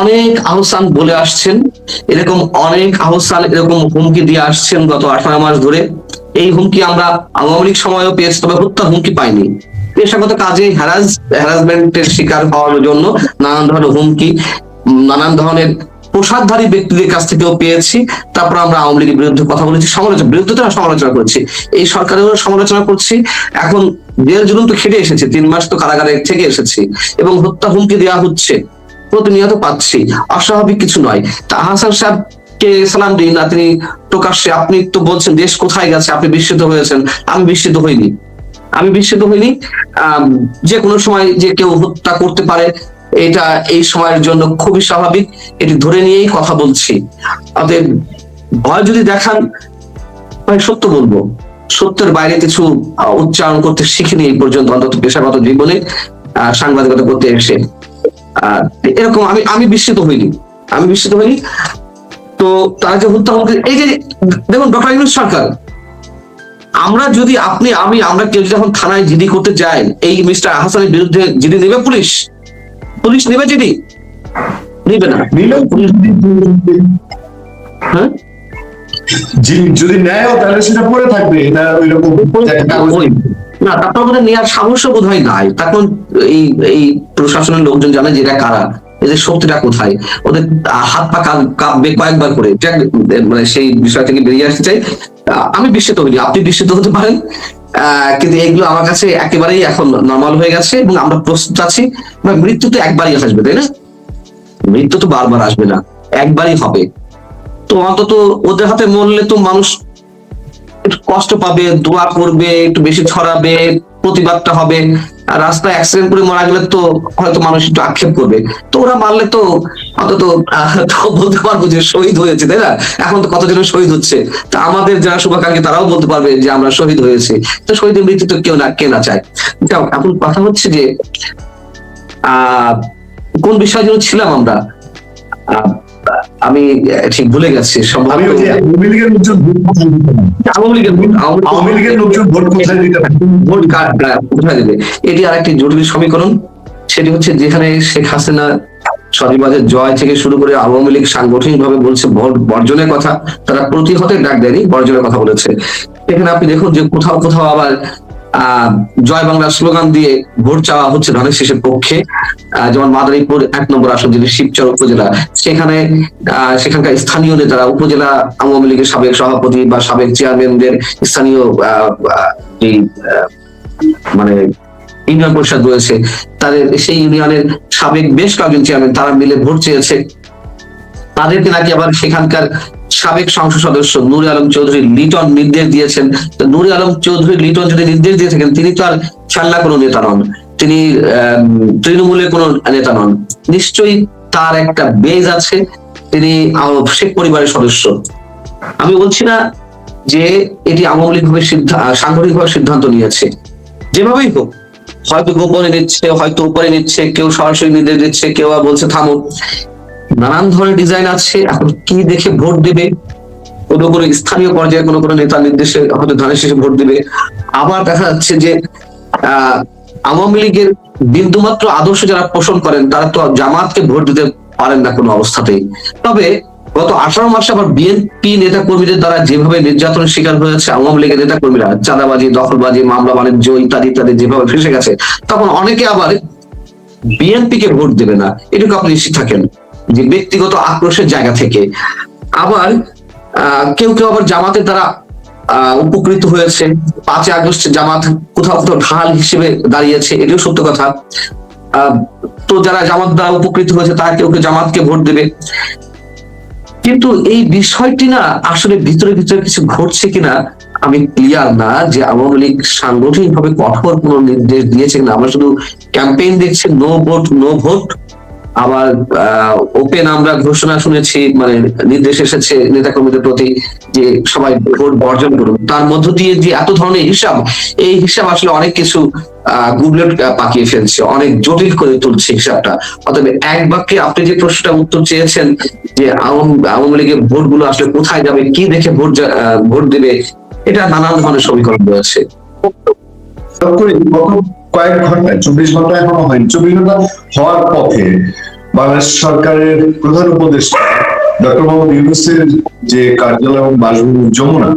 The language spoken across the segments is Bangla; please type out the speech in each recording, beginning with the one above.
অনেক আহ্বান বলে আসছেন, এরকম অনেক আহ্বান এরকম হুমকি দিয়ে আসছেন গত 18 মাস ধরে। এই হুমকি আমরা আওয়ামী লীগ সময়ও পেয়েছি, তবে হত্যা হুমকি পাইনি। পেশাগত কাজে হ্যারাসমেন্টের শিকার হওয়ার জন্য নানান ধরনের হুমকি, নানান ধরনের প্রসাদধারী ব্যক্তিদের কাছ থেকেও পেয়েছি। তারপর আমরা আওয়ামী লীগের বিরুদ্ধে কথা বলেছি, বিরুদ্ধে তো সমালোচনা করেছি, এই সরকারেরও সমালোচনা করছি। এখন জেল জুলুম তো খেটে এসেছে, 3 মাস তো কারাগারে থেকে এসেছি, এবং হত্যা হুমকি দেওয়া হচ্ছে, প্রতিনিয়ত পাচ্ছি। অস্বাভাবিক কিছু নয়। তা হাসান সাহেব কে সালাম দিই না, তিনি প্রকাশ্যে, আপনি তো বলছেন দেশ কোথায় গেছে, আপনি বিস্মিত হয়েছেন। আমি বিস্মিত হইনি, আমি বিস্মিত হইনি। যে কোনো সময় যে কেউ হত্যা করতে পারে, এটা এই সময়ের জন্য খুবই স্বাভাবিক, এটি ধরে নিয়েই কথা বলছি। অতএব ভয় যদি দেখান, ভাই সত্য বলবো, সত্যের বাইরে কিছু উচ্চারণ করতে শিখিনি এই পর্যন্ত, অন্তত পেশাগত জীবনে সাংবাদিকতা করতে এসে। এরকম আমি আমি বিস্মিত হইনি, আমি বিস্মিত হইনি। তো তারা যে হত্যা, এই যে দেখুন ডক্টর ইউনূস সরকার, আমরা যদি আপনি আমি আমরা কেউ যখন থানায় জিডি করতে যাই, এই মিস্টার হাসানের বিরুদ্ধে জিডি নেবে পুলিশ? পুলিশ নেবে জিডি? নেবে না। হ্যাঁ, যদি নেয় তাহলে সেটা পড়ে থাকবে, এটা ওইরকম না, তারপর বোধহয় নেওয়ার সাহস বোধ হয় নাই। তখন এই এই প্রশাসনের লোকজন জানে যে এটা কারা, এদের শক্তিটা কোথায়, ওদের হাত পা কাঁপবে কয়েকবার করে। মানে সেই বিষয় থেকে বেরিয়ে আসতে চাই। আমি বিস্মিত হইনি, আপনি বিস্মিত হতে পারেন, কিন্তু এগুলো আমার কাছে একেবারেই এখন নর্মাল হয়ে গেছে, এবং আমরা প্রস্তুত আছি। মৃত্যু তো একবারই আসবে, তাই না? মৃত্যু তো বারবার আসবে না, একবারই হবে। তো অন্তত ওদের হাতে মরলে তো মানুষ একটু কষ্ট পাবে, দোয়া করবে, একটু বেশি ছড়াবে, প্রতিবাদটা হবে। আর রাস্তায় অ্যাক্সিডেন্ট করে মারা গেলে তো হয়তো মানুষ একটু আক্ষেপ করবে। তো ওরা মারলে তো অন্তত বলতে পারবো যে শহীদ হয়েছে, তাই না? এখন তো কতজন শহীদ হচ্ছে, তা আমাদের যারা শুভাকাঙ্ক্ষী তারাও বলতে পারবে যে আমরা শহীদ হয়েছি। তো শহীদের মৃত্যু তো কে না চায়। এখন কথা হচ্ছে যে কোন বিষয় জন্য ছিলাম আমরা, আমি ঠিক ভুলে গেছি। ভোট কোথায় দেবে, এটি আরেকটি জটিল সমীকরণ। সেটি হচ্ছে যেখানে শেখ হাসিনা সজীবাদের জয় থেকে শুরু করে আওয়ামী লীগ সাংগঠনিক ভাবে বলছে ভোট বর্জনের কথা, তারা প্রতিহতের ডাক দেয়নি, বর্জনের কথা বলেছে। এখানে আপনি দেখুন যে কোথাও কোথাও আবার জয় বাংলা স্লোগান দিয়ে ভোট চাওয়া হচ্ছে ধানের শীষের পক্ষে। যেমন মাদারীপুর 1 নম্বর আসন, যেটি শিবচর উপজেলা, সেখানকার স্থানীয় নেতারা, উপজেলা আওয়ামী লীগের সাবেক সভাপতি বা সাবেক চেয়ারম্যানদের স্থানীয় মানে ইউনিয়ন পরিষদ রয়েছে, তাদের সেই ইউনিয়নের সাবেক বেশ কয়েকজন চেয়ারম্যান, তারা মিলে ভোট চেয়েছে। তাদেরকে নাকি আবার সেখানকার সাবেক সংসদ সদস্য নূরে আলম চৌধুরী লিটন নির্দেশ দিয়েছেন। নূরে আলম চৌধুরী লিটন যদি নির্দেশ দিয়ে থাকেন, তিনি তো আর খেলনা কোনো নেতা নন, তিনি তৃণমূলের কোনো নেতা নন, নিশ্চয়ই তার একটা বেজ আছে, তিনি শেখ পরিবারের সদস্য। আমি বলছি না যে এটি আওয়ামী লীগ ভাবে সাংগঠনিক ভাবে সিদ্ধান্ত নিয়েছে, যেভাবেই হোক, হয়তো গোপনে নিচ্ছে, হয়তো উপরে নিচ্ছে, কেউ সরাসরি নির্দেশ দিচ্ছে, কেউ বলছে থামো, নানান ধরনের ডিজাইন আছে। এখন কি দেখে ভোট দেবে, কোনো কোনো স্থানীয় পর্যায়ে কোনো কোনো নেতার নির্দেশে হয়তো ধানের শীষে ভোট দেবে। আবার দেখা যাচ্ছে যে আওয়ামী লীগের বিন্দুমাত্র আদর্শ যারা পোষণ করেন, তারা তো জামাতকে ভোট দিতে পারেন না কোনো অবস্থাতেই। তবে গত 18 মাসে আবার বিএনপি নেতা কর্মীদের দ্বারা যেভাবে নির্যাতনের শিকার হয়েছে আওয়ামী লীগের নেতা কর্মীরা, চাঁদাবাজি, দখলবাজি, মামলা বাণিজ্য ইত্যাদি ইত্যাদি যেভাবে ফেসে গেছে, তখন অনেকে আবার বিএনপি কে ভোট দেবে না, এটুকু আপনি নিশ্চিত থাকেন, যে ব্যক্তিগত আক্রোশের জায়গা থেকে। আবার কেউ কেউ আবার জামাতের দ্বারা উপকৃত হয়েছে। 5 আগস্ট জামাত কোথাও কোথাও ঢাল হিসেবে দাঁড়িয়েছে, এটিও সত্য কথা। তো যারা জামাত দ্বারা উপকৃত হয়েছে, তারা কেউ কেউ জামাতকে ভোট দেবে। কিন্তু এই বিষয়টি না আসলে ভিতরে ভিতরে কিছু ঘটছে কিনা আমি ক্লিয়ার না, যে আওয়ামী লীগ সাংগঠনিক ভাবে কঠোর কোন নির্দেশ দিয়েছে কিনা। আমরা শুধু ক্যাম্পেইন দেখছি, নো ভোট নো ভোট। আবার ওপেন আমরা ঘোষণা শুনেছি, মানে নির্দেশ এসেছে নেতাকর্মীদের প্রতি যে সবাই ভোট বর্জন করুন। তার মধ্য দিয়ে যে এত ধরনের হিসাব, এই হিসাব আসলে অনেক কিছু গুবলেট পাকিয়ে ফেলছে, অনেক জটিল করে তুলছে হিসাবটা। অতএব এক বাক্যে আপনি যে প্রশ্নটা উত্তর চেয়েছেন যে আওয়ামী লীগের ভোট গুলো আসলে কোথায় যাবে, কি দেখে ভোট দেবে, এটা নানান ধরনের সমীকরণ রয়েছে। কয়েক ঘন্টায়, 24 ঘন্টা এখনো হয়নি, 24 ঘন্টা হওয়ার পথে বাংলাদেশ সরকারের প্রধান উপদেষ্টা ডক্টর মোহাম্মদ ইউনূসের যে কার্যালয় এবং বাসভবন যমুনা,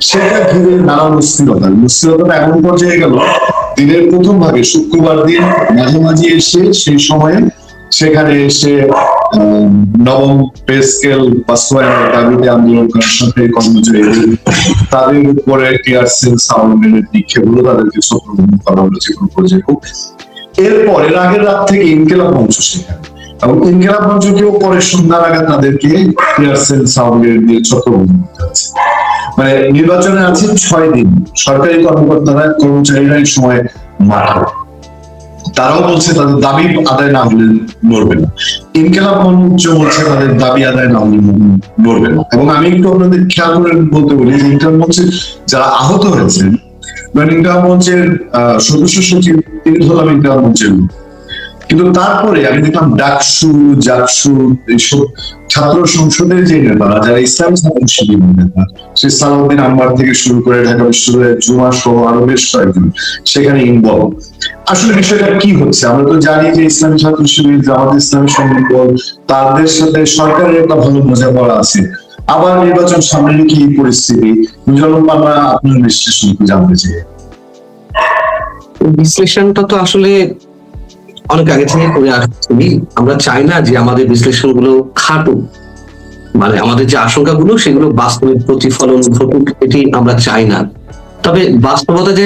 সেটা ঘিরে নানান অস্থিরতা এমন পর্যায়ে গেল, দিনের প্রথম ভাগে শুক্রবার দিন মাঝামাঝি এসে সেই সময়ে সেখানে এসে নবম পে স্কেল বাস্তবায়নের দাবিতে আন্দোলন করার সাথে কর্মচারীদের তাদের উপরে টিয়ার সেল সাউন্ডের নিক্ষেপ হলো, তাদেরকে ছত্রভঙ্গ করা হলো যে কোনো পর্যায়ে হোক। এরপর এর আগের রাত থেকে ইনকিলাব মঞ্চ সেখানে, এবং ইনকিলাব মঞ্চকেও পরে সন্ধ্যার আগে তাদেরকে টিয়ার সেল সাউন্ডের দিয়ে ছত্রভঙ্গ করতে হচ্ছে। মানে নির্বাচনে আছে 6 দিন, সরকারি কর্মকর্তারা কর্মচারীরা এই সময় মাঠে, তারাও বলছে তাদের দাবি আদায় না হলে লড়বে না। ইনকিলাব মঞ্চ বলছে তাদের দাবি আদায় না হলে লড়বে না। এবং আমি একটু আপনাদের খেয়াল করে বলতে বলি যে ইনকিলাব মঞ্চে যারা আহত হয়েছেন, ইনকিলাব মঞ্চের সদস্য সচিব তিনি হলাম ইনকিলাব মঞ্চের, কিন্তু তারপরে আমি দেখলাম ডাকসু, জাকসু, এইসব ছাত্র সংসদের যে নেতারা, যারা ইসলামী ছাত্র শিবিরের নেতা, সে সালাউদ্দিন আম্বার থেকে শুরু করে ঢাকা বিশ্ববিদ্যালয়ের জুমা সহ আরো বেশ কয়েকজন সেখানে ইনভলভ। আসলে বিষয়টা কি হচ্ছে? আমরা তো জানি যে ইসলামী ছাত্র শিবির, জামাত ইসলামী সংগঠন, তাদের সাথে সরকারের একটা ভালো বোঝাপড়া আছে। আবার নির্বাচন সামনে কি পরিস্থিতি, মিজানুর পান্না আপনার বিশ্লেষণ জানতে চাই। বিশ্লেষণটা তো আসলে অনেক আগে থেকে করে আসছি। আমরা চাই না যে আমাদের বিশ্লেষণ গুলো খাটুক, মানে আমাদের যে আশঙ্কাগুলো সেগুলো বাস্তবে প্রতিফলন ঘটুক, এটি আমরা চাই না। তবে বাস্তবতা যে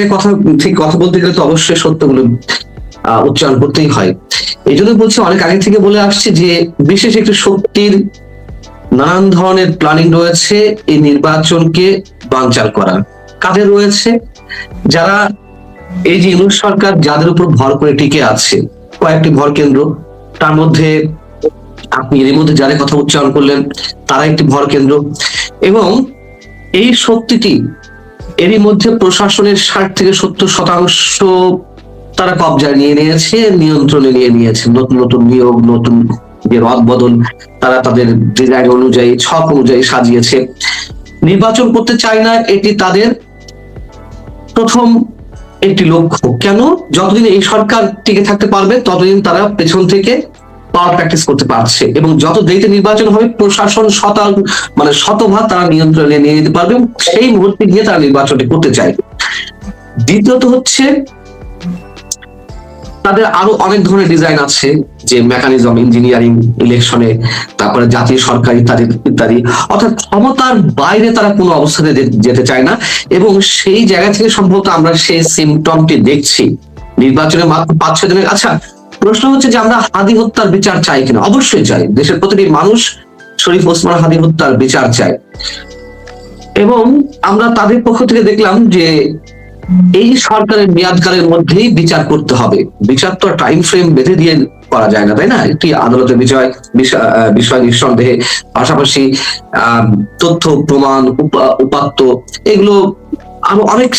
কথা বলতে গেলে তো অবশ্যই সত্যগুলো উচ্চারণ করতেই হয়। এই জন্য বলছি, অনেক আগে থেকে বলে আসছে যে বিশেষ একটি শক্তির নানান ধরনের প্ল্যানিং রয়েছে এই নির্বাচনকে বানচাল করার। কাদের রয়েছে? যারা এই যে ইউনূস সরকার যাদের উপর ভর করে টিকে আছে, কয়েকটি ভর কেন্দ্র, তার মধ্যে আপনি এর মধ্যে যাদের কথা উচ্চারণ করলেন তারা একটি ভর কেন্দ্র। এবং এই শক্তিটি এরই মধ্যে প্রশাসনের 60 থেকে 70% তারা কবজায় নিয়ে নিয়েছে, নিয়ন্ত্রণে নিয়ে নিয়েছে। নতুন নতুন নিয়োগ, নতুন যে রদ বদল তারা তাদের ডিজাইন অনুযায়ী, ছক অনুযায়ী সাজিয়েছে। নির্বাচন করতে চায় না, এটি তাদের প্রথম একটি লক্ষ্য। কেন? যতদিন এই সরকার টিকে থাকতে পারবে ততদিন তারা পেছন থেকে পাওয়ার প্র্যাকটিস করতে পারছে, এবং যত দেরিতে নির্বাচন হবে প্রশাসন শতভাগ তারা নিয়ন্ত্রণে নিয়ে নিতে পারবে, সেই মুহূর্তে গিয়ে তারা নির্বাচনটি করতে চায়। দ্বিতীয়ত হচ্ছে তাদের আরো অনেক ধরনের ডিজাইন আছে, যে মেকানিজম, ইঞ্জিনিয়ারিং, ইলেকশনে, তারপরে জাতীয় সরকার ইত্যাদি। অর্থাৎ ক্ষমতার বাইরে তারা কোনো অবস্থাতে যেতে চায় না, এবং সেই জায়গা থেকে সম্ভবত আমরা সেই সিমটমটি দেখছি নির্বাচনে মাত্র 5-6 দিনের। আচ্ছা, প্রশ্ন হচ্ছে যে আমরা হাদি হত্যার বিচার চাই কিনা? অবশ্যই চাই। দেশের প্রতিটি মানুষ শরীফ ওসমান হাদি হত্যার বিচার চায়, এবং আমরা তাদের পক্ষ থেকে দেখলাম যে এই সরকারের মেয়াদকালের মধ্যেই বিচার করতে হবে। বিচার তো টাইম ফ্রেম বেঁধে দিয়ে করা যায় না, তাই না? একটি আদালতের বিষয় নিঃসন্দেহে, পাশাপাশি তথ্য প্রমাণ, উপাত্ত, এগুলো আরো অনেক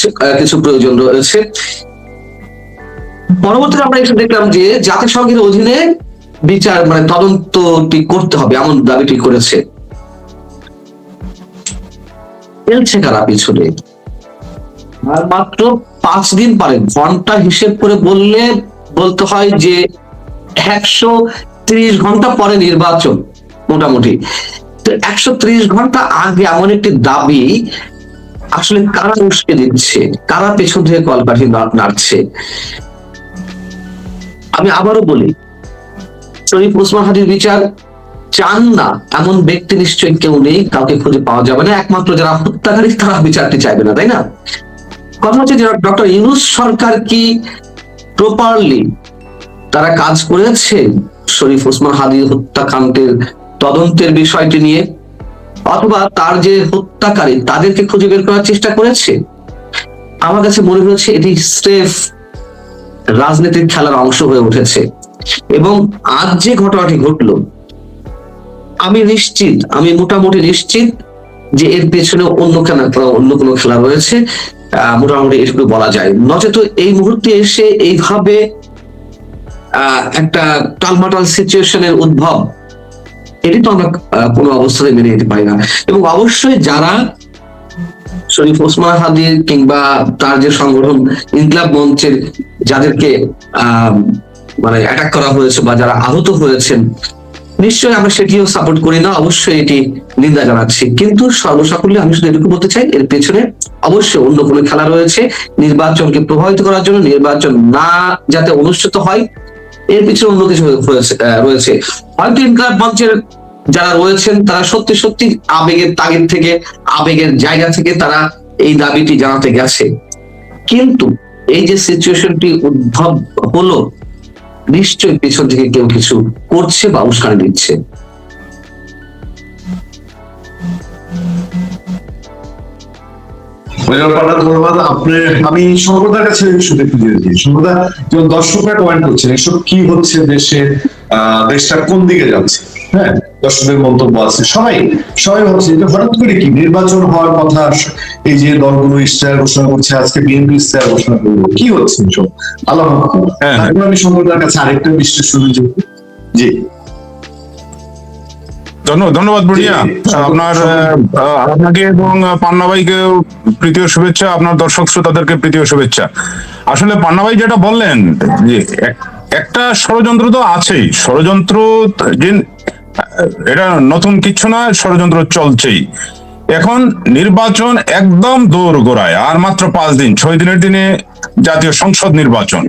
কিছু প্রয়োজন রয়েছে। পরবর্তীতে আমরা এসে দেখলাম যে জাতিসংঘের অধীনে বিচার তদন্তটি করতে হবে, এমন দাবিটি করেছে। চলছে কারা পিছনে? আর মাত্র 5 দিন পরে, ঘন্টা হিসেব করে বলতে হয় যে 130 ঘন্টা পরে নির্বাচন মোটামুটি। তো 130 ঘন্টা আগে এমন একটি দাবি আসলে কারা উস্কে দিচ্ছে, কারা পেছন থেকে কলকাঠি নাড়ছে? আমি আবারও বলি, শরীফ ওসমান হাদির বিচার চান না এমন ব্যক্তি নিশ্চয়ই কেউ নেই, কাউকে খুঁজে পাওয়া যাবে না। একমাত্র যারা হত্যাকারী তারা বিচারটি চাইবে না, তাই না? কথা হচ্ছে যে ডক্টর ইউনূস সরকার কি প্রপারলি তারা কাজ করেছে শরীফ ওসমান হাদি হত্যাকাণ্ডের তদন্তের বিষয়টি নিয়ে, অথবা তার যে হত্যাকারী তাদেরকে খুঁজে বের করার চেষ্টা করেছে? আমার কাছে মনে হচ্ছে এটি স্রেফ রাজনীতির খেলার অংশ হয়ে উঠেছে। এবং আজ যে ঘটনাটি ঘটলো, আমি মোটামুটি নিশ্চিত যে এর পেছনে অন্য কোনো খেলা রয়েছে, মোটামুটি এটুকু বলা যায়। নচেত এই মুহূর্তে এসে এইভাবে একটা টালমাটাল সিচুয়েশনের উদ্ভব, এটি তো আমরা কোনো অবস্থাতে মেনে নিতে পারি না। এবং অবশ্যই যারা শরীফ ওসমান হাদি কিংবা তার যে সংগঠন ইনকিলাব মঞ্চের যাদেরকে মানে অ্যাটাক করা হয়েছে বা যারা আহত হয়েছেন, নিশ্চয়ই আমরা সেটিও সাপোর্ট করি না, অবশ্যই এটি নিন্দা জানাচ্ছি। কিন্তু সর্বসাকুল্যে আমি শুধু এটুকু বলতে চাই, এর পেছনে অবশ্যই অন্য কোনো খেলা রয়েছে, নির্বাচনকে প্রভাবিত করার জন্য, নির্বাচন না যাতে অনুষ্ঠিত হয়, এর পিছনে অন্য কিছু রয়েছে। হয়তো ইনকলাব মঞ্চের যারা রয়েছেন তারা সত্যি সত্যি আবেগের তাগিদ থেকে, আবেগের জায়গা থেকে তারা এই দাবিটি জানাতে গেছে, কিন্তু এই যে সিচুয়েশনটি উদ্ভব হলো, নিশ্চয়ই পিছন থেকে কেউ কিছু করছে বা উস্কানি দিচ্ছে। ধন্যবাদ। আমি সম্প্রদায়ের কাছে শুধু খুঁজে দিই, সম্প্রদা যেমন দর্শকরা কমেন্ট করছেন এসব কি হচ্ছে দেশে, দেশটা কোন দিকে যাচ্ছে। হ্যাঁ, দর্শকদের মন্তব্য আছে, সবাই সবাই ভাবছে যে হঠাৎ করে কি নির্বাচন হওয়ার কথা, এই যে দলগুলো ইশতেহার ঘোষণা করছে, আজকে বিএনপি ইশতেহার ঘোষণা করলো, কি হচ্ছে এসব আল্লাহ। তারপর আমি সম্প্রদায়ের কাছে আরেকটা বিশ্লেষণ জি। ধন্যবাদ বুড়িয়া, আপনাকে এবং পান্না ভাইকে প্রীতীয় শুভেচ্ছা, আপনার দর্শক শ্রোতাদেরকে প্রীতীয় শুভেচ্ছা। আসলে পান্না ভাই যেটা বললেন যে একটা ষড়যন্ত্র তো আছেই, ষড়যন্ত্র যে এটা নতুন কিছু না, ষড়যন্ত্র চলছেই। এখন নির্বাচন একদম দোরগোড়ায়, আর মাত্র 5 দিন, 6 দিনের দিনে জাতীয় সংসদ নির্বাচন।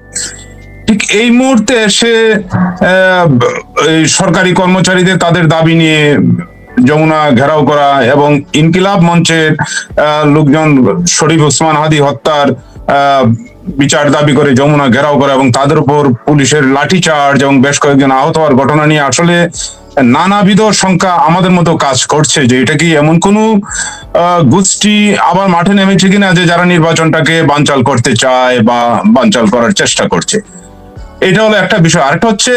ঠিক এই মুহূর্তে এসে এই সরকারি কর্মচারীদের তাদের দাবি নিয়ে যমুনা ঘেরাও করা এবং ইনকিলাব মঞ্চের লোকজন শরীফ ওসমান হাদি হত্যার বিচার দাবি করে যমুনা ঘেরাও করা এবং তাদের উপর পুলিশের লাঠিচার্জ এবং বেশ কয়েকজন আহত হওয়ার ঘটনা নিয়ে আসলে নানাবিধ সংখ্যা আমাদের মতো কাজ করছে যে এটা কি এমন কোন গোষ্ঠী আবার মাঠে নেমেছে কিনা যে যারা নির্বাচনটাকে বানচাল করতে চায় বা বানচাল করার চেষ্টা করছে। এটা হলো একটা বিষয়। আরেকটা হচ্ছে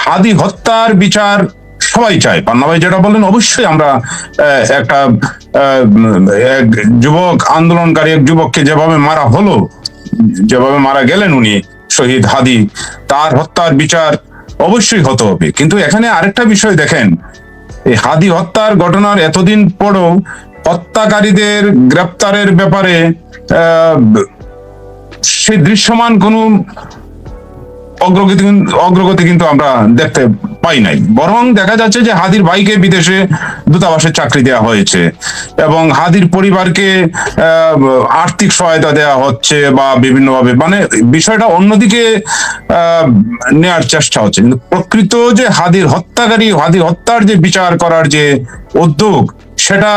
হাদি হত্যার বিচার সবাই চায়। পান্না ভাই যেটা বললেন, অবশ্যই আমরা একটা এক যুবক আন্দোলনকারী এক যুবককে যেভাবে মারা হলো, যেভাবে মারা গেলেন উনি শহীদ হাদি, তার হত্যার বিচার অবশ্যই হতে হবে। কিন্তু এখানে আরেকটা বিষয় দেখেন, এই হাদি হত্যার ঘটনার এতদিন পরেও হত্যাকারীদের গ্রেপ্তারের ব্যাপারে সেই দৃশ্যমান কোনো অগ্রগতি কিন্তু আমরা দেখতে পাই নাই। বরং দেখা যাচ্ছে যে হাদির ভাইকে বিদেশে দূতাবাসে চাকরি দেওয়া হয়েছে এবং হাদির পরিবারকে আর্থিক সহায়তা দেওয়া হচ্ছে বা বিভিন্নভাবে, মানে বিষয়টা অন্যদিকে নেয়ার চেষ্টা হচ্ছে। কিন্তু প্রকৃত যে হাদির হত্যাকারী, হাদি হত্যার যে বিচার করার যে উদ্যোগ, সেটা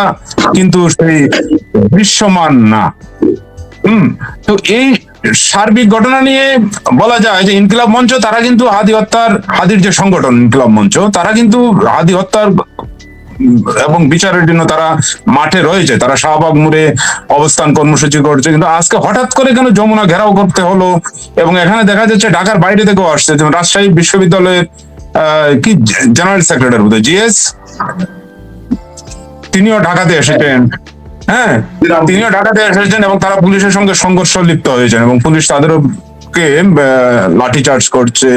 কিন্তু সেই দৃশ্যমান না। তো এই সার্বিক ঘটনা নিয়ে বলা যায় যে ইনকিলাব মঞ্চ তারা কিন্তু হাদির যে সংগঠন ইনকিলাব মঞ্চ, তারা কিন্তু হাদি হত্যার এবং বিচারের জন্য তারা মাঠে রয়েছে, তারা শাহবাগ মোড়ে অবস্থান কর্মসূচি করছে। কিন্তু আজকে হঠাৎ করে কেন যমুনা ঘেরাও করতে হলো? এবং এখানে দেখা যাচ্ছে ঢাকার বাইরে থেকেও আসছে, যেমন রাজশাহী বিশ্ববিদ্যালয়ের কি জেনারেল সেক্রেটারি বোধহয় জিএস, তিনিও ঢাকাতে এসেছেন। হ্যাঁ, তিনিও ঢাকাতে এসেছেন এবং তারা পুলিশের সঙ্গে সংঘর্ষ লিপ্ত হয়েছেন এবং পুলিশ তাদেরকে লাঠিচার্জ করছে,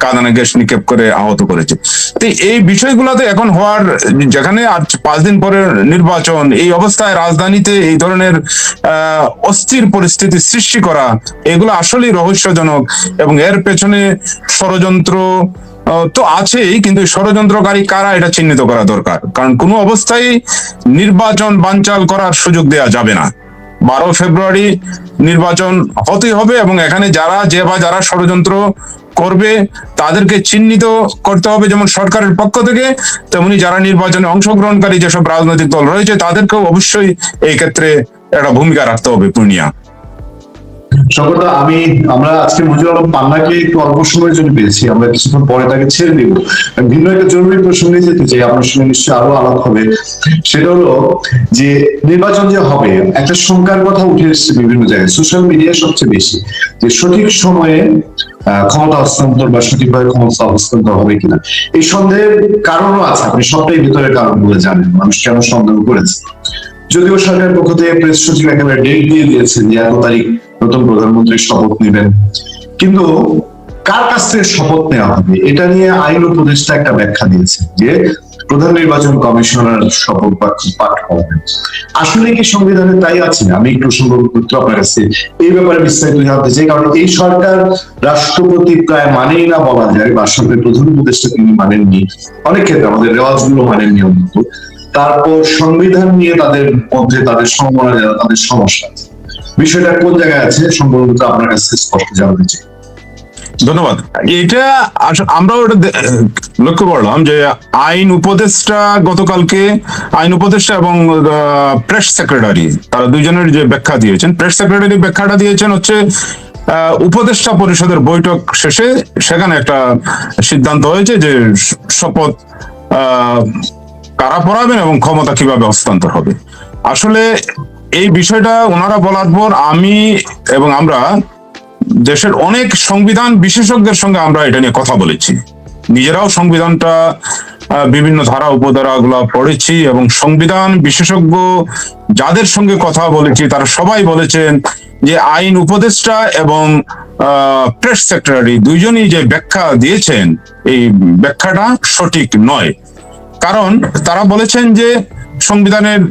কাঁদানে গ্যাস নিক্ষেপ করে আহত করেছে। তো এই বিষয়গুলোতে এখন হওয়ার, যেখানে আজ 5 দিন পরে নির্বাচন, এই অবস্থায় রাজধানীতে এই ধরনের অস্থির পরিস্থিতি সৃষ্টি করা, এগুলো আসলেই রহস্যজনক এবং এর পেছনে ষড়যন্ত্র তো আছেই, কিন্তু ষড়যন্ত্রকারী কারা এটা চিহ্নিত করা দরকার। কারণ কোনো অবস্থায় নির্বাচন বানচাল করার সুযোগ দেওয়া যাবে না। 12 ফেব্রুয়ারি নির্বাচন হতেই হবে এবং এখানে যারা ষড়যন্ত্র করবে তাদেরকে চিহ্নিত করতে হবে, যেমন সরকারের পক্ষ থেকে, তেমনি যারা নির্বাচনে অংশগ্রহণকারী যেসব রাজনৈতিক দল রয়েছে তাদেরকেও অবশ্যই এই ক্ষেত্রে একটা ভূমিকা রাখতে হবে। পূর্ণিয়া সকলটা আমরা আজকে মুজিবুর রহমান পান্নাকে একটু অল্প সময়ের জন্য পেয়েছি, আমরা কিছুক্ষণ পরে তাকে ছেড়ে দিব। ভিন্ন একটা জরুরি প্রসঙ্গে যেতে চাই, আপনার সঙ্গে নিশ্চয়ই আরো আলাপ হবে। সেটা হলো যে নির্বাচন যে হবে, একটা সংখ্যার কথা উঠে এসেছে বিভিন্ন জায়গায়, সোশ্যাল মিডিয়ায় সবচেয়ে বেশি, যে সঠিক সময়ে ক্ষমতা হস্তান্তর বা সঠিকভাবে ক্ষমতা হস্তান্তর হবে কিনা। এই সন্দেহের কারণও আছে, আপনি সবটাই ভিতরের কারণগুলো জানেন, মানুষ কেন সন্দেহ করেছে। যদিও সরকারের পক্ষ থেকে প্রেস সচিব একেবারে ডেট দিয়ে দিয়েছেন যে এত তারিখ নতুন প্রধানমন্ত্রী শপথ নেবেন, কিন্তু কার কাছ থেকে শপথ নেওয়া হবে এটা নিয়ে আইন উপদেষ্টা একটা ব্যাখ্যা দিয়েছে যে প্রধান নির্বাচন কমিশনার শপথ বাক্য পাঠ করবেন। আসলে কি সংবিধানে তাই আছে? আমি একটু সংক্ষিপ্ত আপনার কাছে এই ব্যাপারে বিস্তারিত জানতে চাই, কারণ এই সরকার রাষ্ট্রপতি প্রায় মানেই না বলা যায়, বা সরকারের প্রধান উপদেষ্টা তিনি মানেননি, অনেক ক্ষেত্রে আমাদের রেওয়াজগুলো মানেননি অন্তত। তারপর সংবিধান নিয়ে তাদের মধ্যে তাদের সমমনা, তাদের সমস্যা আছে। বিষয়টা কোন জায়গায় আছে সম্ভবত আপনার কাছে স্পষ্ট জানতে চাই। ধন্যবাদ। এটা আমরা ওটা লক্ষ্য করলাম যে আইন উপদেষ্টা গতকালকে আইন উপদেষ্টা এবং প্রেস সেক্রেটারি তারা দুইজনের যে ব্যাখ্যা দিয়েছেন, প্রেস সেক্রেটারি ব্যাখ্যাটা দিয়েছেন হচ্ছে উপদেষ্টা পরিষদের বৈঠক শেষে সেখানে একটা সিদ্ধান্ত হয়েছে যে শপথ কারা পড়াবেন এবং ক্ষমতা কিভাবে হস্তান্তর হবে। আসলে এই বিষয়টা ওনারা বলার পর আমি এবং আমরা দেশের অনেক সংবিধান বিশেষজ্ঞের সঙ্গে আমরা এটা নিয়ে কথা বলেছি, নিজেরাও সংবিধানটা বিভিন্ন ধারা উপধারা গুলা পড়েছি, এবং সংবিধান বিশেষজ্ঞ যাদের সঙ্গে কথা বলেছি তারা সবাই বলেছেন যে আইন উপদেষ্টা এবং প্রেস সেক্রেটারি দুইজনই যে ব্যাখ্যা দিয়েছেন এই ব্যাখ্যাটা সঠিক নয়। কারণ তারা বলেছেন যে সংবিধানের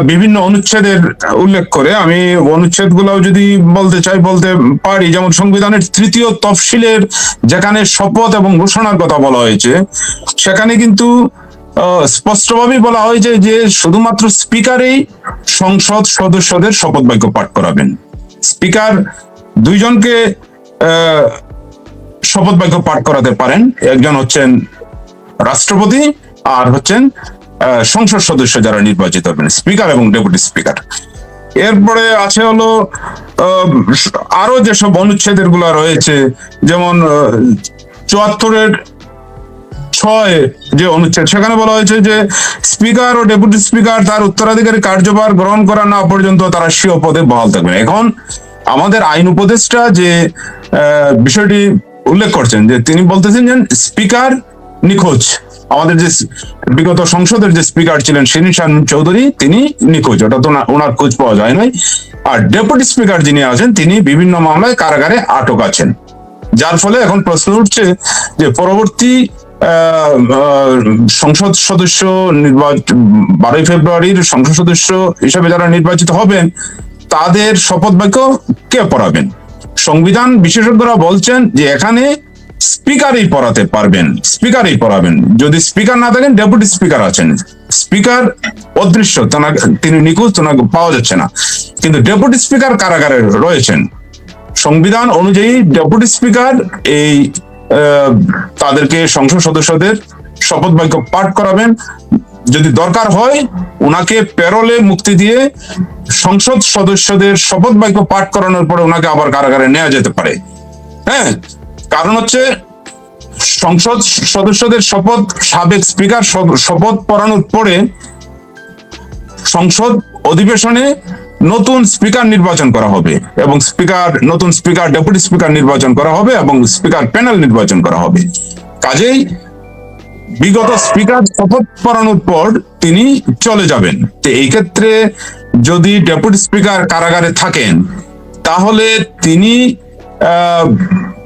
বিভিন্ন অনুচ্ছেদের উল্লেখ করে, আমি অনুচ্ছেদ গুলাও যদি বলতে চাই বলতে পারি, যেমন সংবিধানের 3য় তফসিলের যেখানে শপথ এবং ঘোষণার কথা বলা হয়েছে সেখানে কিন্তু স্পষ্টভাবেই বলা হয়েছে যে শুধুমাত্র স্পিকারই সংসদ সদস্যদের শপথ বাক্য পাঠ করাবেন। স্পিকার দুইজনকে শপথ বাক্য পাঠ করাতে পারেন, একজন হচ্ছেন রাষ্ট্রপতি আর হচ্ছেন সংসদ সদস্য যারা নির্বাচিত হবেন, স্পিকার এবং ডেপুটি স্পিকার। এরপরে আছে হলো আরো যেসব অনুচ্ছেদের গুলা রয়েছে, যেমন 74-6 যে অনুচ্ছেদ, সেখানে বলা হয়েছে যে স্পিকার ও ডেপুটি স্পিকার তার উত্তরাধিকারী কার্যভার গ্রহণ করা না পর্যন্ত তারা স্বীয় পদে বহাল থাকবেন। এখন আমাদের আইন উপদেষ্টা যে বিষয়টি উল্লেখ করছেন যে তিনি বলতেছেন যে স্পিকার নিখোঁজ, আমাদের যে বিগত সংসদের যে স্পিকার ছিলেন শিরিন চৌধুরী তিনি নিখোঁজ, ওটা তো ওনার খোঁজ পাওয়া যায় নাই। আর ডেপুটি স্পিকার যিনি আছেন তিনি বিভিন্ন মামলায় কারাগারে আটক আছেন, যার ফলে এখন প্রশ্ন উঠছে যে পরবর্তী সংসদ সদস্য 12 ফেব্রুয়ারির সংসদ সদস্য হিসেবে যারা নির্বাচিত হবেন তাদের শপথ বাক্য কে পড়াবেন। সংবিধান বিশেষজ্ঞরা বলছেন যে এখানে স্পিকারই পড়াতে পারবেন, স্পিকারই পড়াবেন। যদি স্পিকার না থাকেন ডেপুটি স্পিকার আছেন, স্পিকার অদৃশ্য, তিনি নিখোঁজ, ওনাকে পাওয়া যাচ্ছে না, কিন্তু ডেপুটি স্পিকার কারাগারে রয়েছেন। সংবিধান অনুযায়ী ডেপুটি স্পিকার এই তাদেরকে সংসদ সদস্যদের শপথ বাক্য পাঠ করাবেন, যদি দরকার হয় ওনাকে প্যারোলে মুক্তি দিয়ে সংসদ সদস্যদের শপথ বাক্য পাঠ করানোর পরে ওনাকে আবার কারাগারে নেওয়া যেতে পারে। হ্যাঁ, কারণ হচ্ছে সংসদ সদস্যদের শপথ, সাবেক স্পিকার শপথ পড়ানোর পরে সংসদ অধিবেশনে নতুন স্পিকার নির্বাচন করা হবে এবং নতুন স্পিকার ডেপুটি স্পিকার নির্বাচন করা হবে এবং স্পিকার প্যানেল নির্বাচন করা হবে। কাজেই বিগত স্পিকার শপথ পড়ানোর পর তিনি চলে যাবেন। তো এই ক্ষেত্রে যদি ডেপুটি স্পিকার কারাগারে থাকেন তাহলে তিনি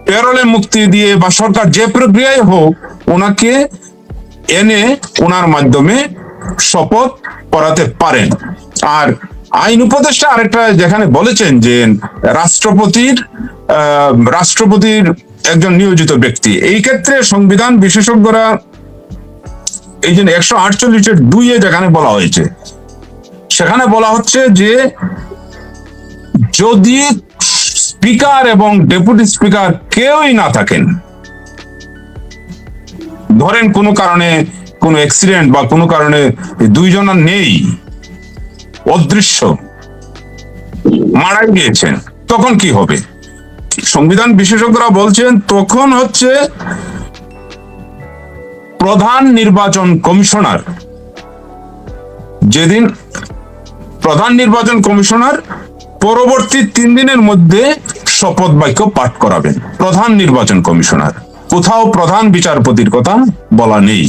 প্যারোলে মুক্তি দিয়ে বা সরকার যে প্রক্রিয়ায় হোক ওনাকে এনে ওনার মাধ্যমে শপথ পড়াতে পারেন। আর আইন উপদেষ্টা আরেকটা যেখানে বলেছেন যে রাষ্ট্রপতির একজন নিয়োজিত ব্যক্তি, এই ক্ষেত্রে সংবিধান বিশেষজ্ঞরা এই যে 148-2 যেখানে বলা হয়েছে সেখানে বলা হচ্ছে যে যদি স্পিকার এবং ডেপুটি স্পিকার কেউই না থাকেন, ধরেন কোনো কারণে কোনো অ্যাক্সিডেন্ট বা কোনো কারণে দুইজন নেই, অদৃশ্য, মারাই গিয়েছেন, তখন কি হবে? সংবিধান বিশেষজ্ঞরা বলছেন তখন হচ্ছে প্রধান নির্বাচন কমিশনার, যেদিন প্রধান নির্বাচন কমিশনার পরবর্তী 3 দিনের মধ্যে শপথ বাক্য পাঠ করাবেন। প্রধান নির্বাচন কমিশনার, কোথাও প্রধান বিচারপতির কথা বলা নেই।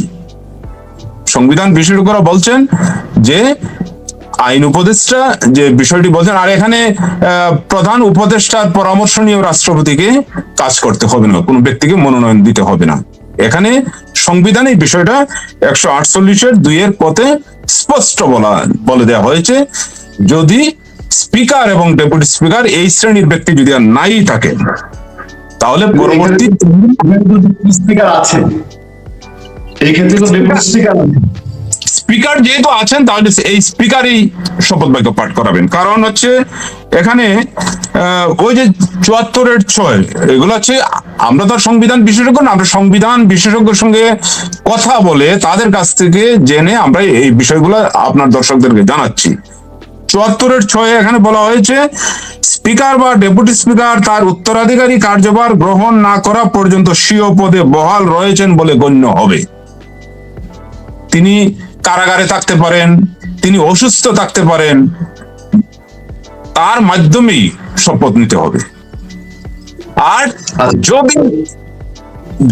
সংবিধান বিশেষজ্ঞরা বলছেন যে আইন উপদেষ্টা যে বিষয়টি বলছেন, আর এখানে প্রধান উপদেষ্টার পরামর্শ নিয়ে রাষ্ট্রপতিকে কাজ করতে হবে না, কোনো ব্যক্তিকে মনোনয়ন দিতে হবে না। এখানে সংবিধানে এই বিষয়টা 148(2) পথে স্পষ্ট বলে দেওয়া হয়েছে, যদি স্পিকার এবং ডেপুটি স্পিকার এই শ্রেণীর ব্যক্তি যদি আর নাই থাকেন, তাহলে পরবর্তী স্পিকার আছেন, এই ক্ষেত্রে তো ডেপুটি স্পিকার আছেন। স্পিকার যেহেতু আছেন, তাহলে এই স্পিকারই শপথ বাক্য পাঠ করাবেন। কারণ হচ্ছে এখানে ওই যে 74(6) এগুলো হচ্ছে, আমরা তো সংবিধান বিশেষজ্ঞ না, আমরা সংবিধান বিশেষজ্ঞের সঙ্গে কথা বলে তাদের কাছ থেকে জেনে আমরা এই বিষয়গুলো আপনার দর্শকদেরকে জানাচ্ছি। 74(6) এখানে বলা হয়েছে, স্পিকার বা ডেপুটি স্পিকার তার উত্তরাধিকারী কার্যভার গ্রহণ না করা পর্যন্ত স্বীয় পদে বহাল রয়েছেন বলে গণ্য হবে। তিনি কারাগারে থাকতে পারেন, তিনি অসুস্থ থাকতে পারেন, তার মাধ্যমেই শপথ নিতে হবে। আর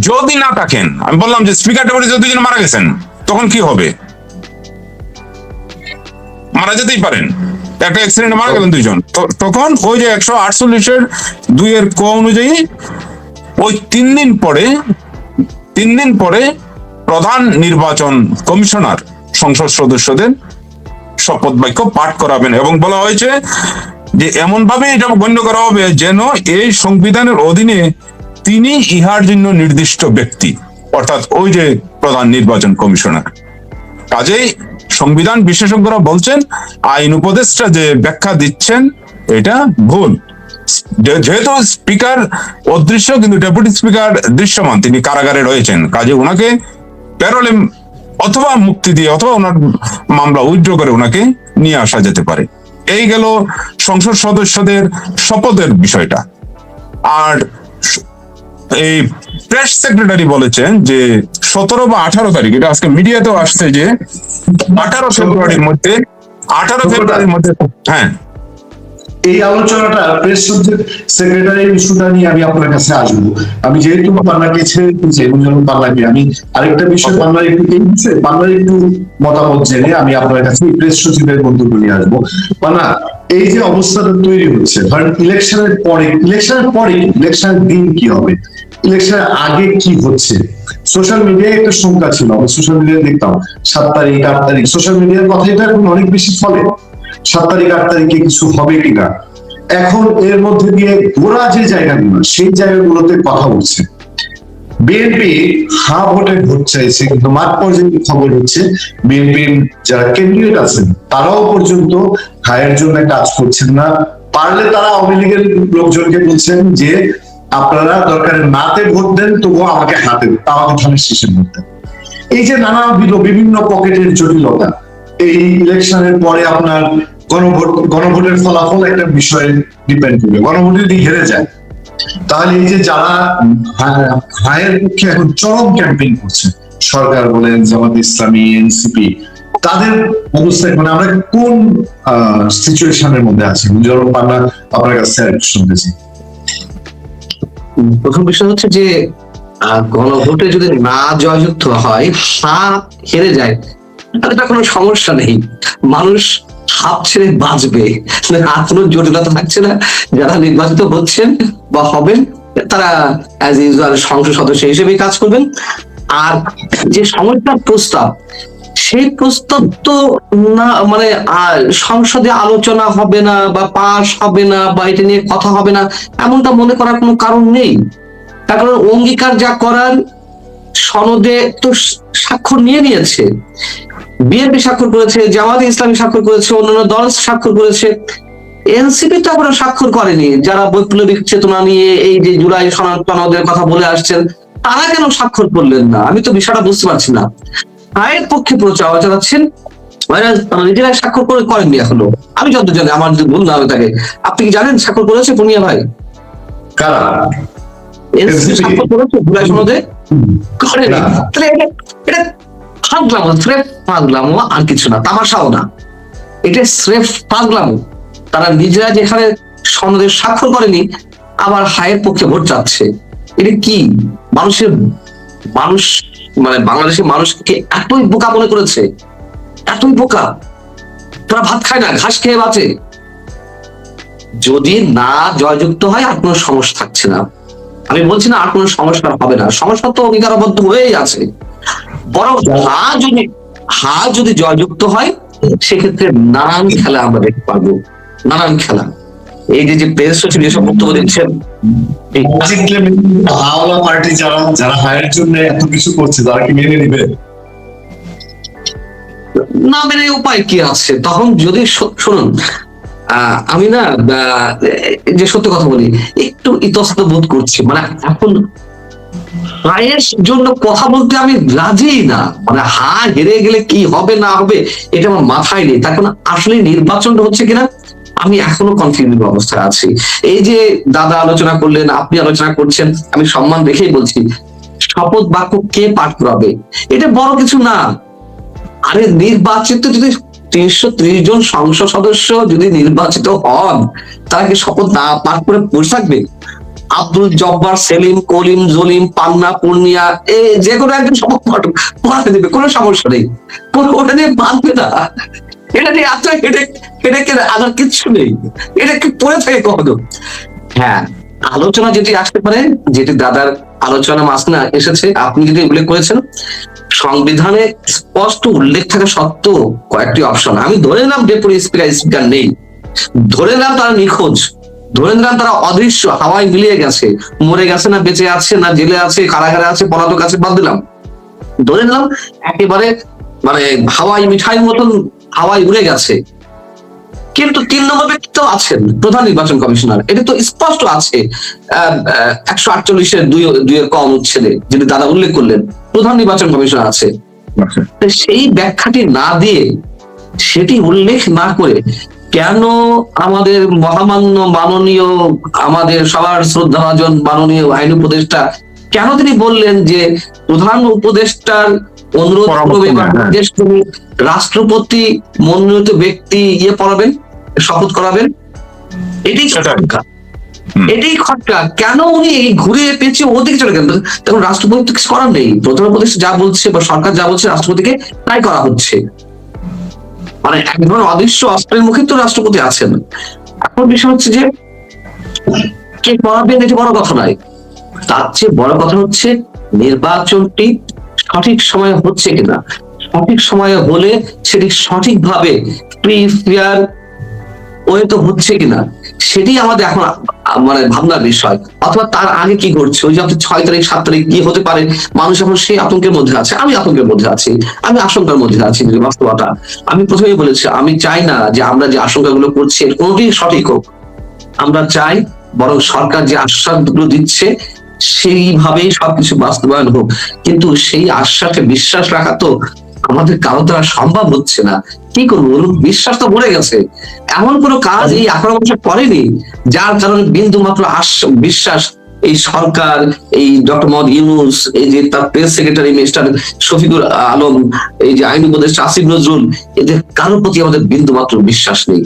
যদি না থাকেন, আমি বললাম যে স্পিকার ডেপুটি দুজন মারা গেছেন, তখন কি হবে? মারা যেতেই পারেন, একটা অ্যাক্সিডেন্টে মারা গেলেন দুইজন, তখন ওই যে 148(2) ক অনুযায়ী ওই 3 দিন পরে প্রধান নির্বাচন কমিশনার সংসদ সদস্যদের শপথ বাক্য পাঠ করাবেন। এবং বলা হয়েছে যে এমন ভাবে এটা গণ্য করা হবে যেন এই সংবিধানের অধীনে তিনি ইহার জন্য নির্দিষ্ট ব্যক্তি, অর্থাৎ ওই যে প্রধান নির্বাচন কমিশনার। কাজেই সংবিধান বিশেষজ্ঞরা বলছেন আইন উপদেষ্টা যে ব্যাখ্যা দিচ্ছেন এটা ভুল। যেহেতু স্পিকার অদৃশ্য কিন্তু ডেপুটি স্পিকার দৃশ্যমান, তিনি কারাগারে রয়েছেন, কাজে ওনাকে প্যারোলে অথবা মুক্তি দিয়ে অথবা ওনার মামলা উইথড্র করে ওনাকে নিয়ে আসা যেতে পারে। এই গেল সংসদ সদস্যদের শপথের বিষয়টা। আর এই প্রেস সেক্রেটারি বলেছেন যে 17 বা 18 তারিখ, এটা আজকে মিডিয়াতেও আসছে যে 18 ফেব্রুয়ারির মধ্যে হ্যাঁ এই আলোচনাটা প্রেস সেক্রেটারি ইস্যুটা নিয়ে আমি আপনার কাছে আসবো। আমি যেহেতু পান্নাকে ছেড়ে দিচ্ছি এবং পান্নাকে আমি আরেকটা বিষয় পান্নার একটু মতামত জেনে আমি আপনার কাছে প্রেস সচিবের বক্তব্য নিয়ে আসবো। পান্না, এই যে অবস্থাটা তৈরি হচ্ছে, ধরেন ইলেকশনের ইলেকশনের দিন কি হবে, ইলেকশনের আগে কি হচ্ছে, সোশ্যাল মিডিয়ায় একটা সংখ্যা ছিল, আমি সোশ্যাল মিডিয়ায় দেখতাম 7 তারিখ 8 তারিখ, সোশ্যাল মিডিয়ার কথা এটা এখন অনেক বেশি ফলে, 7 তারিখ 8 তারিখে কিছু হবে কিনা। এখন এর মধ্যে দিয়ে গোড়া যে জায়গাগুলো, সেই জায়গাগুলোতে কথা উঠছে। বিএনপি ভোটে ভোট চাইছে, কিন্তু মাঠ পর্যন্ত খবর হচ্ছে বিএনপির যারা ক্যান্ডিডেট আছেন তারাও পর্যন্ত হায়ের জন্য কাজ করছেন না। পারলে তারা আওয়ামী লীগের লোকজনকে বলছেন যে আপনারা দরকারে নাতে ভোট দেন, তবুও আমাকে ধানের শীষে ভোট দেন। এই যে নানাবিধ বিভিন্ন পকেটের জটিলতা, এই ইলেকশনের পরে আপনার গণভোটের ফলাফল একটা বিষয়ে ডিপেন্ড করবে। গণভোটে যদি হেরে যায়, তাহলে এই যে যারা হায়ের পক্ষে এখন চরম ক্যাম্পেইন করছে, সরকার বলেন, জামাত ইসলামী, এনসিপি, তাদের অবস্থা মানে আমরা কোন সিচুয়েশনের মধ্যে আছি? মুজিবুর পান্না, আপনার কাছে শুনতেছি। প্রথম বিষয় হচ্ছে যে গণভোটে যদি না জয়যুক্ত হয়, হেরে যায়, তাহলে কোনো সমস্যা নেই, মানুষ হাফ ছেড়ে বাঁচবে, আর কোনো জটিলতা থাকছে না। যারা নির্বাচিত হচ্ছেন বা হবেন তারা অ্যাজ ইউজুয়াল সংসদ সদস্য হিসেবেই কাজ করবেন। আর যে সমস্যার প্রস্তাব, সেই প্রস্তাব তো না মানে সংসদে আলোচনা হবে না বা পাস হবে না বা এটা নিয়ে কথা হবে না, এমনটা মনে করার কোনো কারণ নেই। তার কারণ অঙ্গীকার যা করার সনদে তো স্বাক্ষর নিয়েছে, বিএনপি স্বাক্ষর করেছে, জামাত ইসলামী স্বাক্ষর করেছে, অন্যান্য দল স্বাক্ষর করেছে, এনসিপি তো এখনো স্বাক্ষর করেনি। যারা বৈপ্লবিক চেতনা নিয়ে এই যে জুলাই সনদের কথা বলে আসছেন, তারা কেন স্বাক্ষর করলেন না? আমি তো বিষয়টা বুঝতে পারছি না। আয়ের পক্ষে প্রচার চালাচ্ছেন, নিজেরাই স্বাক্ষর করেননি এখনো, আমি যত জানি, আমার যদি ভুল না হবে থাকে। আপনি কি জানেন স্বাক্ষর করেছে পুনিয়া ভাই? কারা? এনসিপি স্বাক্ষর করেছে জুলাই সনদে? করে না। তাহলে এটা ফাগলামো, স্রেফ ফাগলামো, আর কিছু না, তামাশাও না, এটা স্রেফ ফাগলামো। তারা নিজেরা যেখানে সনদের স্বাক্ষর করেনি আবার হায়ের পক্ষে ভোট চাচ্ছে, এটা কি? মানুষ মানে বাংলাদেশের মানুষকে এতই বোকা মনে করেছে, এতই বোকা, তারা ভাত খায় না, ঘাস খেয়ে বাঁচে। যদি না জয়যুক্ত হয় আর কোনো সমস্যা থাকছে না, আমি বলছি না আর কোনো সংস্কার হবে না, সংস্কার তো অঙ্গীকারবদ্ধ হয়েই আছে। বরং হা যদি জয়যুক্ত হয় সেক্ষেত্রে নানান খেলা আমরা দেখতে পারবো, নানান খেলা। এই যে প্রেস সচিব যেসব বক্তব্য দিচ্ছেন, হাওলা পার্টি যারা হায়ের জন্য এত কিছু করছে তারা কি মেনে নিবে? না মেনে উপায় কি আছে? তখন যদি শুনুন, আমি না যে সত্য কথা বলি, একটু ইতস্তত বোধ করছি। মানে এখন হায়ের জন্য কথা বলতে আমি রাজি না। মানে হেরে গেলে কি হবে না হবে এটা আমার মাথায় নেই। তার কারণ আসলে নির্বাচনটা হচ্ছে কিনা আমি এখনো কনফিউজ অবস্থায় আছি। এই যে দাদা আলোচনা করলেন, আপনি আলোচনা করছেন, আমি সম্মান রেখেই বলছি, শপথ বাক্য কে পাঠ করাবে এটা বড় কিছু না। আরে নির্বাচিত যদি 330 জন সংসদ সদস্য যদি নির্বাচিত হন, তারা কি শপথ না পাঠ করে বসে থাকবে? আব্দুল জব্বার, সেলিম, কলিম, জলিম, পান্না, পূর্ণিয়া, যে কোনো একজন শপথ পাঠ পড়াতে দেবে, কোনো সমস্যা নেই। ওটা নিয়ে বাঁধবে না, এটা নিয়ে এত হেডেকের আদার কিচ্ছু নেই। এটা কি পড়ে থাকে কখনো? হ্যাঁ, আলোচনা যেটি আসতে পারে, যেটি দাদার আলোচনা মাসনা এসেছে, আপনি যদি উল্লেখ করেছেন, সংবিধানে স্পষ্ট উল্লেখ থাকা সত্ত্বেও কয়েকটি অপশন, আমি ধরে নিলাম ডেপুটি স্পিকার নেই, ধরে নিলাম তারা নিখোঁজ, ধরে নিলাম তারা অদৃশ্য, হাওয়ায় মিলিয়ে গেছে, মরে গেছে না বেঁচে আছে না জেলে আছে, কারাগারে আছে, পলাতক আছে, বাদ দিলাম, ধরে নিলাম একেবারে মানে হাওয়াই মিঠাই মতন হাওয়ায় উড়ে গেছে। কিন্তু 3 নম্বর ব্যক্তি তো আছেন, প্রধান নির্বাচন কমিশনার। এটা তো স্পষ্ট আছে 148-এর 2 কম উচ্ছেদে, যেটি দাদা উল্লেখ করলেন, প্রধান নির্বাচন কমিশনার আছে। সেই ব্যাখ্যাটি না দিয়ে, সেটি উল্লেখ না করে কেন আমাদের মহামান্য মাননীয়, আমাদের সবার শ্রদ্ধাভাজন মাননীয় আইন উপদেষ্টা কেন তিনি বললেন যে প্রধান উপদেষ্টার অনুরোধ করবে বা নির্দেশ করে রাষ্ট্রপতি মনোনীত ব্যক্তি পড়াবেন, শপথ করাবেন? এটাই খটকা, এটাই খটকা। কেন উনি ঘুরে পেঁচিয়ে ওদিকে চলে গেলেন? তখন রাষ্ট্রপতি তো কিছু করার নেই, প্রধান উপদেষ্টা যা বলছে বা সরকার যা বলছে রাষ্ট্রপতিকে তাই করা হচ্ছে। মানে এক ধরনের অদৃশ্য অস্ত্রের মুখে তো রাষ্ট্রপতি আছেন। এখন বিষয় হচ্ছে যে কে পড়াবেন এটা বড় কথা নয়, তার চেয়ে বড় কথা হচ্ছে নির্বাচনটি সঠিক সময়ে হচ্ছে কিনা। সঠিক সময়ে হলে সেটি সঠিকভাবে ফ্রি ফেয়ার ওয়ে তো হচ্ছে কিনা, সেটি আমাদের এখন মানে ভাবনার বিষয়। অথবা তার আগে কি ঘটছে, ওই যে 6 তারিখ 7 তারিখ কি হতে পারে, মানুষ এখন সেই আতঙ্কের মধ্যে আছে, আমি আতঙ্কের মধ্যে আছি, আমি আশঙ্কার মধ্যে আছি। বাস্তবতা আমি প্রথমেই বলেছি, আমি চাই না যে আমরা যে আশঙ্কাগুলো করছি এর কোনোটি সঠিক হোক। আমরা চাই বরং সরকার যে আশ্বাসগুলো দিচ্ছে সেইভাবেই সবকিছু বাস্তবায়ন হোক। কিন্তু সেই আশ্বাসে বিশ্বাস রাখা তো আমাদের কারো দ্বারা সম্ভব হচ্ছে না। কি করবো বলুন? বিশ্বাস তো মরে গেছে। এমন কোনো কাজ এই 18 বছর করেনি যার কারণে বিন্দু মাত্র বিশ্বাস এই সরকার, এই ডক্টর মোহাম্মদ ইউনূস, এই যে তার press secretary mister Shafiqul Alam, এই যে আইন উপদেষ্টা আসিফ নজরুল, এদের কারোর প্রতি আমাদের বিন্দু মাত্র বিশ্বাস নেই।